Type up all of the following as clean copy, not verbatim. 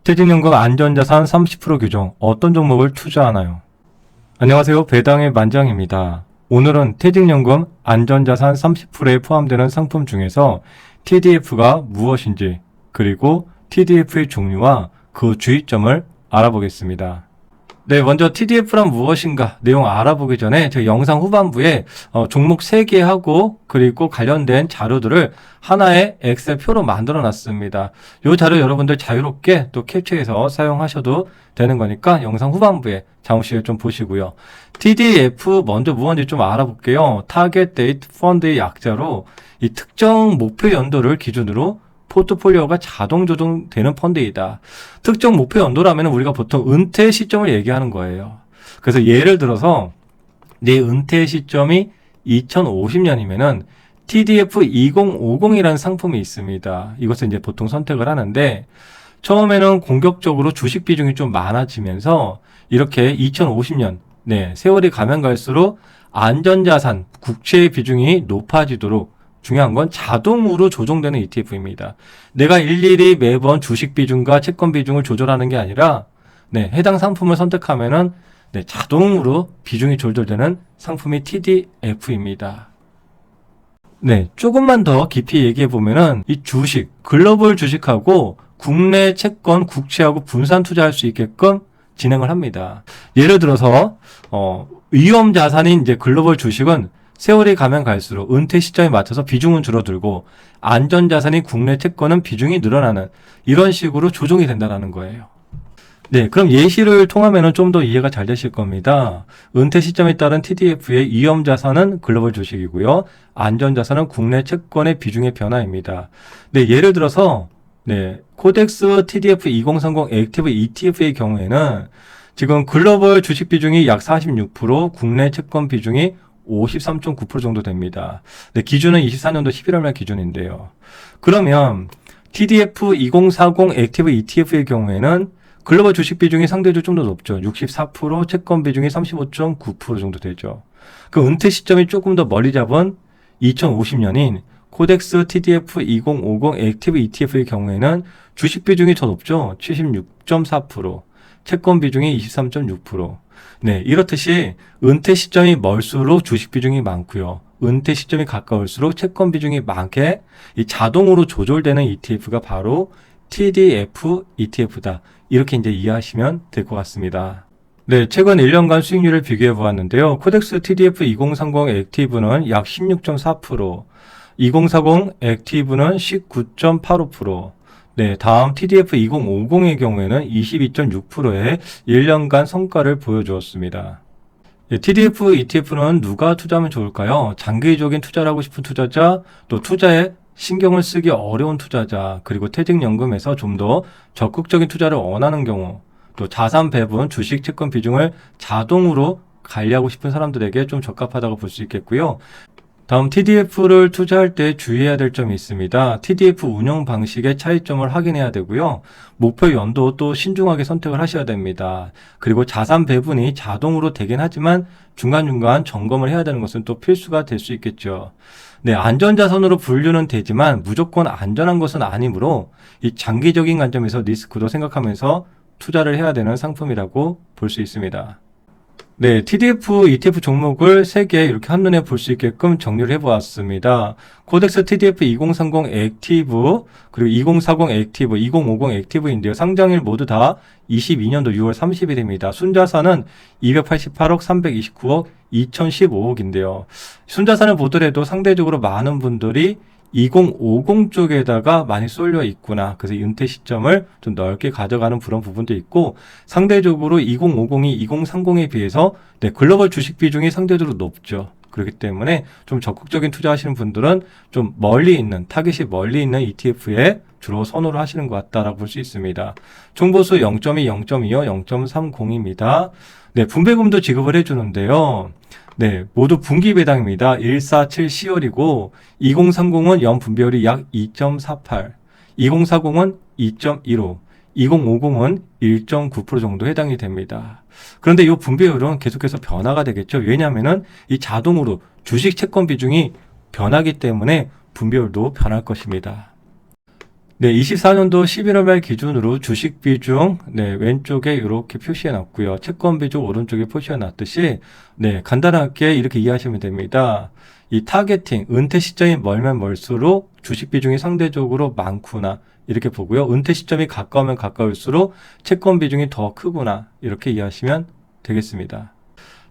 퇴직연금 안전자산 30% 규정, 어떤 종목을 투자하나요? 안녕하세요. 배당의 만장입니다. 오늘은 퇴직연금 안전자산 30%에 포함되는 상품 중에서 TDF가 무엇인지, 그리고 TDF의 종류와 그 주의점을 알아보겠습니다. 네, 먼저 TDF란 무엇인가 내용 알아보기 전에 제 영상 후반부에 종목 3개 하고 그리고 관련된 자료들을 하나의 엑셀 표로 만들어 놨습니다. 이 자료 여러분들 자유롭게 또 캡처해서 사용하셔도 되는 거니까 영상 후반부에 잠시 좀 보시고요. TDF 먼저 무엇인지 좀 알아볼게요. 타겟 데이트 펀드의 약자로 이 특정 목표 연도를 기준으로 포트폴리오가 자동 조정되는 펀드이다. 특정 목표 연도라면 우리가 보통 은퇴 시점을 얘기하는 거예요. 그래서 예를 들어서 내 은퇴 시점이 2050년이면은 TDF 2050이라는 상품이 있습니다. 이것을 이제 보통 선택을 하는데 처음에는 공격적으로 주식 비중이 좀 많아지면서 이렇게 2050년 세월이 가면 갈수록 안전자산, 국채의 비중이 높아지도록 중요한 건 자동으로 조정되는 ETF입니다. 내가 일일이 매번 주식 비중과 채권 비중을 조절하는 게 아니라 해당 상품을 선택하면은 자동으로 비중이 조절되는 상품이 TDF입니다. 조금만 더 깊이 얘기해 보면은 이 주식, 글로벌 주식하고 국내 채권, 국채하고 분산 투자할 수 있게끔 진행을 합니다. 예를 들어서 위험 자산인 이제 글로벌 주식은 세월이 가면 갈수록 은퇴 시점에 맞춰서 비중은 줄어들고 안전자산인 국내 채권은 비중이 늘어나는 이런 식으로 조정이 된다는 거예요. 그럼 예시를 통하면 좀 더 이해가 잘 되실 겁니다. 은퇴 시점에 따른 TDF의 위험자산은 글로벌 주식이고요. 안전자산은 국내 채권의 비중의 변화입니다. 예를 들어서 코덱스 TDF 2030 액티브 ETF의 경우에는 지금 글로벌 주식 비중이 약 46%, 국내 채권 비중이 53.9% 정도 됩니다. 기준은 24년도 11월말 기준인데요. 그러면 TDF 2040 액티브 ETF의 경우에는 글로벌 주식 비중이 상대적으로 좀 더 높죠. 64%, 채권 비중이 35.9% 정도 되죠. 그 은퇴 시점이 조금 더 멀리 잡은 2050년인 코덱스 TDF 2050 액티브 ETF의 경우에는 주식 비중이 더 높죠. 76.4%, 채권 비중이 23.6%. 이렇듯이 은퇴 시점이 멀수록 주식 비중이 많고요. 은퇴 시점이 가까울수록 채권 비중이 많게 이 자동으로 조절되는 ETF가 바로 TDF ETF다. 이렇게 이제 이해하시면 될 것 같습니다. 최근 1년간 수익률을 비교해 보았는데요. 코덱스 TDF 2030 액티브는 약 16.4%, 2040 액티브는 19.85%, 다음 TDF 2050의 경우에는 22.6%의 1년간 성과를 보여주었습니다. TDF ETF는 누가 투자하면 좋을까요? 장기적인 투자를 하고 싶은 투자자, 또 투자에 신경을 쓰기 어려운 투자자, 그리고 퇴직연금에서 좀 더 적극적인 투자를 원하는 경우, 또 자산 배분, 주식, 채권 비중을 자동으로 관리하고 싶은 사람들에게 좀 적합하다고 볼 수 있겠고요. 다음 TDF를 투자할 때 주의해야 될 점이 있습니다. TDF 운영 방식의 차이점을 확인해야 되고요. 목표 연도 또 신중하게 선택을 하셔야 됩니다. 그리고 자산 배분이 자동으로 되긴 하지만 중간중간 점검을 해야 되는 것은 또 필수가 될 수 있겠죠. 안전자산으로 분류는 되지만 무조건 안전한 것은 아니므로 이 장기적인 관점에서 리스크도 생각하면서 투자를 해야 되는 상품이라고 볼 수 있습니다. TDF, ETF 종목을 3개 이렇게 한눈에 볼 수 있게끔 정리를 해보았습니다. 코덱스 TDF 2030 액티브, 그리고 2040 액티브, 2050 액티브인데요. 상장일 모두 다 22년도 6월 30일입니다. 순자산은 288억, 329억, 2015억인데요. 순자산을 보더라도 상대적으로 많은 분들이 2050 쪽에다가 많이 쏠려 있구나. 그래서 은퇴 시점을 좀 넓게 가져가는 그런 부분도 있고, 상대적으로 2050이 2030에 비해서 글로벌 주식 비중이 상대적으로 높죠. 그렇기 때문에 좀 적극적인 투자하시는 분들은 좀 멀리 있는, 타깃이 멀리 있는 ETF에 주로 선호를 하시는 것 같다라고 볼 수 있습니다. 총보수 0.2, 0.25, 0.30입니다. 분배금도 지급을 해주는데요. 모두 분기 배당입니다. 147 10월이고 2030은 연 분배율이 약 2.48, 2040은 2.15, 2050은 1.9% 정도 해당이 됩니다. 그런데 이 분배율은 계속해서 변화가 되겠죠. 왜냐하면은 이 자동으로 주식 채권 비중이 변하기 때문에 분배율도 변할 것입니다. 네, 24년도 11월 말 기준으로 주식 비중, 네, 왼쪽에 이렇게 표시해 놨고요. 채권 비중 오른쪽에 표시해 놨듯이, 네, 간단하게 이렇게 이해하시면 됩니다. 이 타겟팅, 은퇴 시점이 멀면 멀수록 주식 비중이 상대적으로 많구나. 이렇게 보고요. 은퇴 시점이 가까우면 가까울수록 채권 비중이 더 크구나. 이렇게 이해하시면 되겠습니다.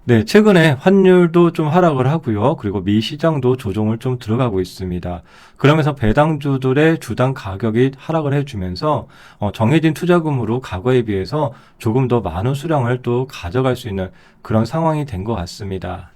네, 최근에 환율도 좀 하락을 하고요. 그리고 미 시장도 조정을 좀 들어가고 있습니다. 그러면서 배당주들의 주당 가격이 하락을 해주면서 정해진 투자금으로 과거에 비해서 조금 더 많은 수량을 또 가져갈 수 있는 그런 상황이 된 것 같습니다.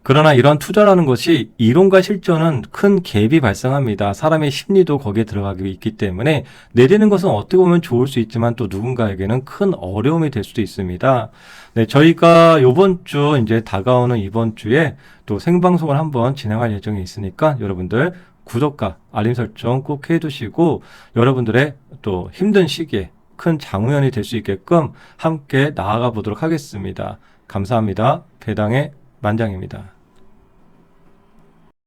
그러나 이런 투자라는 것이 이론과 실전은 큰 갭이 발생합니다. 사람의 심리도 거기에 들어가고 있기 때문에 내리는 것은 어떻게 보면 좋을 수 있지만 또 누군가에게는 큰 어려움이 될 수도 있습니다. 네, 저희가 이번 주 이제 다가오는 이번 주에 또 생방송을 한번 진행할 예정이 있으니까 여러분들 구독과 알림 설정 꼭 해두시고 여러분들의 또 힘든 시기에 큰 장우연이 될 수 있게끔 함께 나아가 보도록 하겠습니다. 감사합니다. 배당의 만장입니다.